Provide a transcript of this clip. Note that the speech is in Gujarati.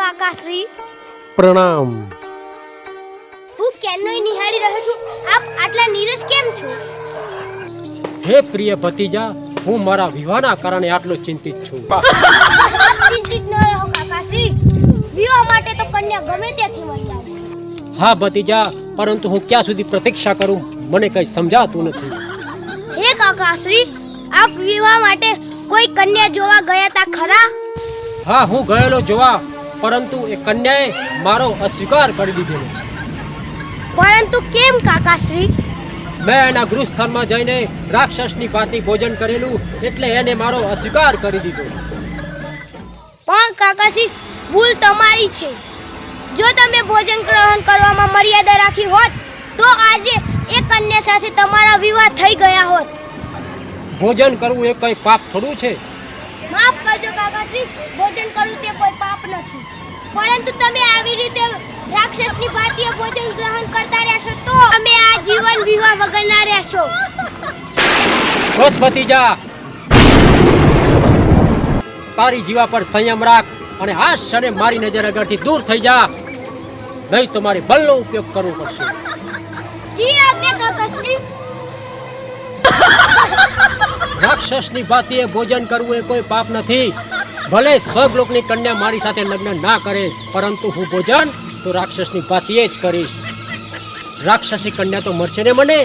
કાકાશ્રી. પ્રણામ. હું કેનોય નિહાળી રહ્યો છું. આપ આટલા નીરસ કેમ છો? હે પ્રિય ભતીજા, હું મારા વિવાહના કારણે આટલો ચિંતિત છું. આપ ચિંતિત ન રહો કાકાશ્રી. વિવાહ માટે તો કન્યા ગમે ત્યાંથી મળી જાય. હા ભતીજા, પરંતુ હું ક્યાં સુધી પ્રતીક્ષા કરું મને કઈ સમજાતું નથી. હે કાકાશ્રી, આપ વિવાહ માટે કોઈ કન્યા જોવા ગયા તા ખરા? હા, હું ગયેલો જોવા, પરંતુ એ કન્યાએ મારો અસ્વીકાર કરી દીધો. પરંતુ કેમ કાકાશ્રી? મેં એના ગૃહસ્થાનમાં જઈને રાક્ષસની ભાંતિ ભોજન કરેલું, એટલે એને મારો અસ્વીકાર કરી દીધો. પણ કાકાશ્રી, ભૂલ તમારી છે. જો તમે ભોજન ગ્રહણ કરવામાં મર્યાદા રાખી હોત તો આજે એ કન્યા સાથે તમારા વિવાહ થઈ ગયા હોત. ભોજન કરવું એ કઈ પાપ થોડું છે? માફ કરજો કાકાશ્રી, ભોજન કરવું તે કોઈ પાપ નથી. પરંતુ તમે આવી રીતે રાક્ષસની ભાંતિએ ભોજન ગ્રહણ કરતા રહેશો તો તમે આ જીવન વિવાહ વગરના રહેશો. બસ ભતીજા, તારી જીવા પર સંયમ રાખ અને આ ક્ષણે મારી નજર આગળથી દૂર થઈ જા, નહીં તો મારી બળનો ઉપયોગ કરવો પડશે. જી આજ્ઞા કાકાશ્રી. રાક્ષસની ભાંતિએ ભોજન કરવું એ કોઈ પાપ નથી. ભલે સ્વર્ગલોકની કન્યા મારી સાથે લગ્ન ના કરે, પરંતુ હું ભોજન તો રાક્ષસની ભાંતિએ જ કરીશ. રાક્ષસી કન્યા તો મળશે ને મને.